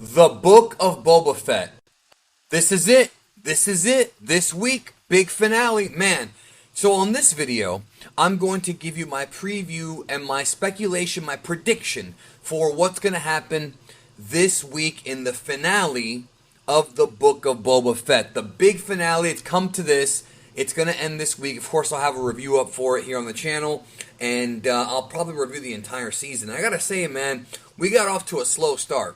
The Book of Boba Fett. This is it. This is it. This week, big finale. Man, so on this video, I'm going to give you my preview and my speculation, my prediction for what's going to happen this week in the finale of the Book of Boba Fett. The big finale. It's come to this. It's going to end this week. Of course, I'll have a review up for it here on the channel, and I'll probably review the entire season. I got to say, man, we got off to a slow start.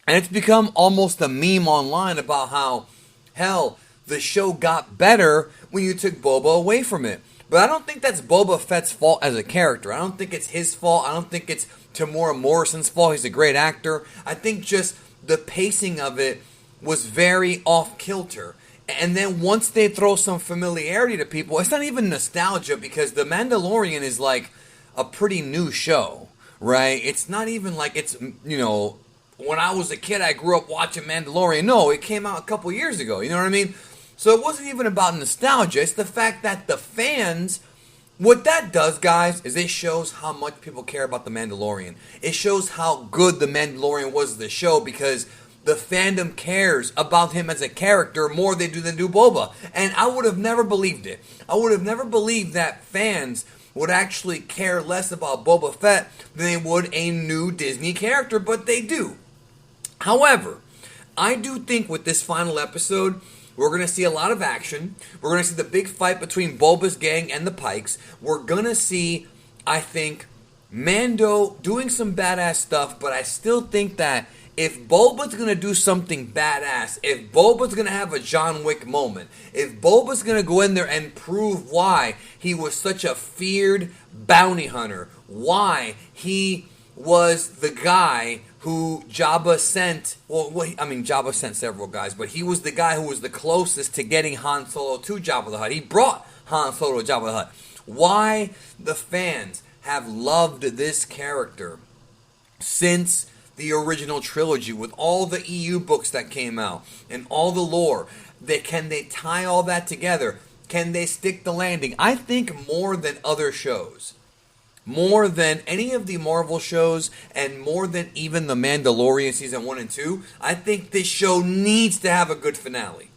And it's become almost a meme online about how, hell, the show got better when you took Boba away from it. But I don't think that's Boba Fett's fault as a character. I don't think it's his fault. I don't think it's Tamora Morrison's fault. He's a great actor. I think just the pacing of it was very off-kilter. And then once they throw some familiarity to people, it's not even nostalgia because The Mandalorian is like a pretty new show, right? It's not even like it's, when I was a kid, I grew up watching Mandalorian. No, it came out a couple years ago. You know what I mean? So it wasn't even about nostalgia. It's the fact that the fans, what that does, guys, is it shows how much people care about The Mandalorian. It shows how good The Mandalorian was as the show because the fandom cares about him as a character more than they do Boba. And I would have never believed it. I would have never believed that fans would actually care less about Boba Fett than they would a new Disney character, but they do. However, I do think with this final episode, we're going to see a lot of action. We're going to see the big fight between Boba's gang and the Pikes. We're going to see, I think, Mando doing some badass stuff, but I still think that if Boba's going to do something badass, if Boba's going to have a John Wick moment, if Boba's going to go in there and prove why he was such a feared bounty hunter, why he was the guy who Jabba sent, Jabba sent several guys, but he was the guy who was the closest to getting Han Solo to Jabba the Hutt. He brought Han Solo to Jabba the Hutt. Why the fans have loved this character since the original trilogy with all the EU books that came out and all the lore. Can they tie all that together? Can they stick the landing? I think more than other shows. More than any of the Marvel shows and more than even The Mandalorian Season 1 and 2, I think this show needs to have a good finale.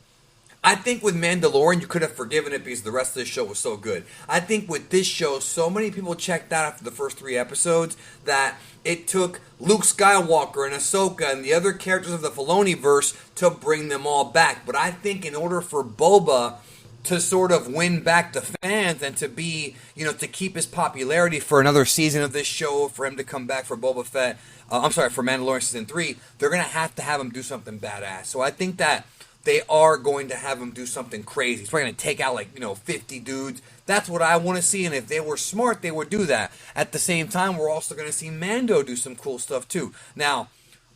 I think with Mandalorian, you could have forgiven it because the rest of the show was so good. I think with this show, so many people checked out after the first 3 episodes that it took Luke Skywalker and Ahsoka and the other characters of the Filoni-verse to bring them all back. But I think in order for Boba to sort of win back the fans and to be, to keep his popularity for another season of this show, for him to come back for Boba Fett, for Mandalorian Season 3, they're going to have him do something badass. So I think that they are going to have him do something crazy. He's probably going to take out 50 dudes. That's what I want to see, and if they were smart, they would do that. At the same time, we're also going to see Mando do some cool stuff too. Now,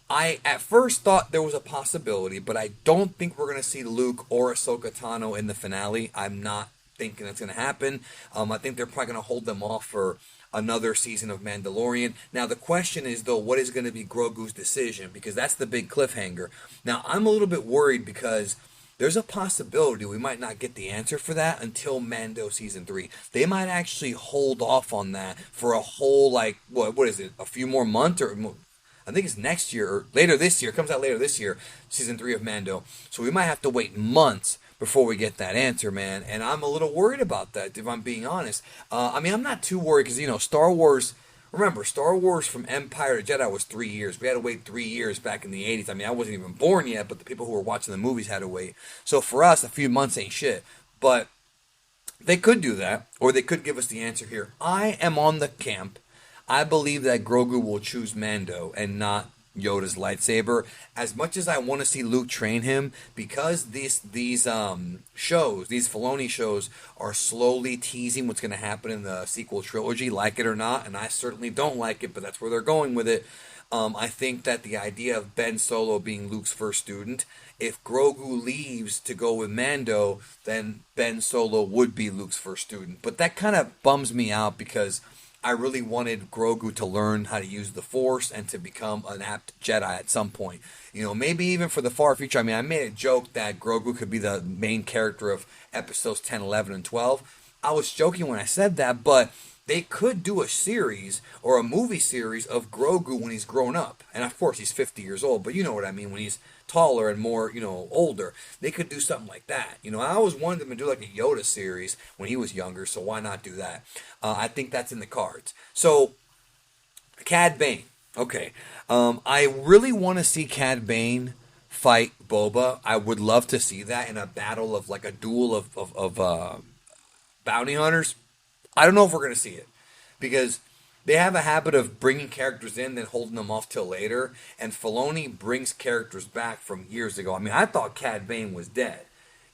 I at first thought there was a possibility, but I don't think we're going to see Luke or Ahsoka Tano in the finale. I'm not thinking that's going to happen. I think they're probably going to hold them off for another season of Mandalorian. Now, the question is, though, what is going to be Grogu's decision? Because that's the big cliffhanger. Now, I'm a little bit worried because there's a possibility we might not get the answer for that until Mando Season 3. They might actually hold off on that for a whole, what is it, a few more months or I think it's next year or later this year. It comes out later this year, Season 3 of Mando. So we might have to wait months before we get that answer, man. And I'm a little worried about that, if I'm being honest. I'm not too worried because, Star Wars, remember, Star Wars from Empire to Jedi was 3 years. We had to wait 3 years back in the 80s. I wasn't even born yet, but the people who were watching the movies had to wait. So for us, a few months ain't shit. But they could do that, or they could give us the answer here. I am on the camp. I believe that Grogu will choose Mando and not Yoda's lightsaber. As much as I want to see Luke train him, because these shows, these Filoni shows, are slowly teasing what's going to happen in the sequel trilogy, like it or not, and I certainly don't like it, but that's where they're going with it. I think that the idea of Ben Solo being Luke's first student, if Grogu leaves to go with Mando, then Ben Solo would be Luke's first student. But that kind of bums me out because I really wanted Grogu to learn how to use the Force and to become an apt Jedi at some point. Maybe even for the far future. I made a joke that Grogu could be the main character of episodes 10, 11, and 12. I was joking when I said that, but they could do a series or a movie series of Grogu when he's grown up. And of course, he's 50 years old, but you know what I mean, when he's taller and more, older. They could do something like that. I always wanted them to do like a Yoda series when he was younger, so why not do that? I think that's in the cards. So, Cad Bane. Okay. I really want to see Cad Bane fight Boba. I would love to see that in a battle of like a duel of bounty hunters. I don't know if we're going to see it because they have a habit of bringing characters in, then holding them off till later. And Filoni brings characters back from years ago. I mean, I thought Cad Bane was dead,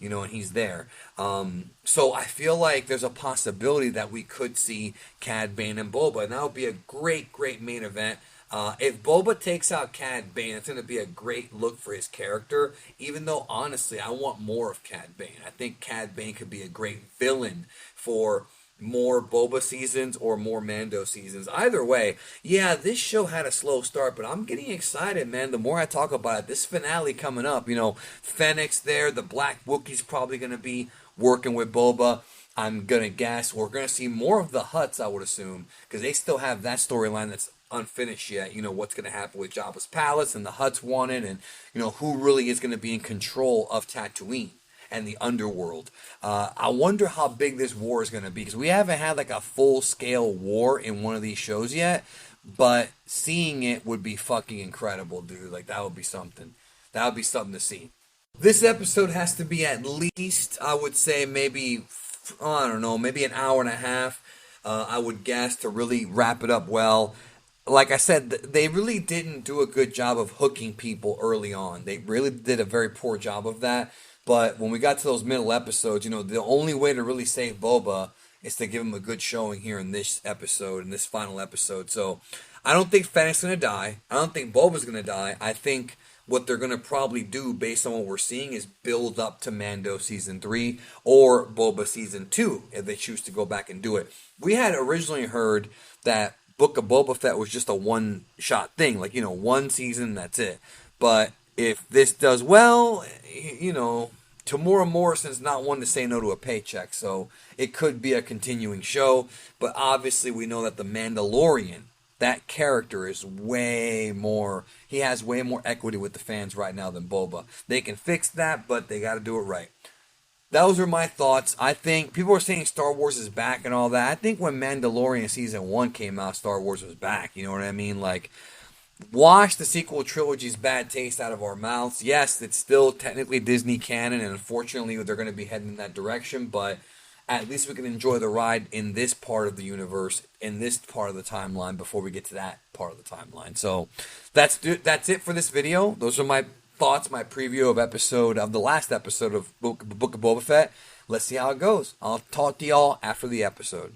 and he's there. So I feel like there's a possibility that we could see Cad Bane and Boba, and that would be a great, great main event. If Boba takes out Cad Bane, it's going to be a great look for his character, even though, honestly, I want more of Cad Bane. I think Cad Bane could be a great villain for more Boba seasons or more Mando seasons. Either way, yeah, this show had a slow start, but I'm getting excited, man. The more I talk about it, this finale coming up, Fennec's there, the Black Wookiee's probably going to be working with Boba. I'm going to guess we're going to see more of the Hutts, I would assume, because they still have that storyline that's unfinished yet. What's going to happen with Jabba's palace and the Hutts wanted, and who really is going to be in control of Tatooine and the underworld. I wonder how big this war is going to be, because we haven't had like a full-scale war in one of these shows yet, but seeing it would be fucking incredible, dude. Like, that would be something. That would be something to see. This episode has to be at least, I would say, maybe, I don't know, maybe an hour and a half, I would guess, to really wrap it up well. Like I said, they really didn't do a good job of hooking people early on. They really did a very poor job of that. But when we got to those middle episodes, the only way to really save Boba is to give him a good showing here in this episode, in this final episode. So I don't think Fennec's going to die. I don't think Boba's going to die. I think what they're going to probably do, based on what we're seeing, is build up to Mando Season 3 or Boba Season 2 if they choose to go back and do it. We had originally heard that Book of Boba Fett was just a one-shot thing, like, one season, that's it. But if this does well, Tamora Morrison's not one to say no to a paycheck, so it could be a continuing show. But obviously we know that the Mandalorian, that character is he has way more equity with the fans right now than Boba. They can fix that, but they got to do it right. Those are my thoughts. I think people are saying Star Wars is back and all that. I think when Mandalorian Season 1 came out, Star Wars was back. You know what I mean? Like, wash the sequel trilogy's bad taste out of our mouths. Yes, it's still technically Disney canon, and unfortunately they're going to be heading in that direction, but at least we can enjoy the ride in this part of the universe, in this part of the timeline, before we get to that part of the timeline. So that's it for this video. Those are my thoughts, my preview of the last episode of Book of Boba Fett. Let's see how it goes. I'll talk to y'all after the episode.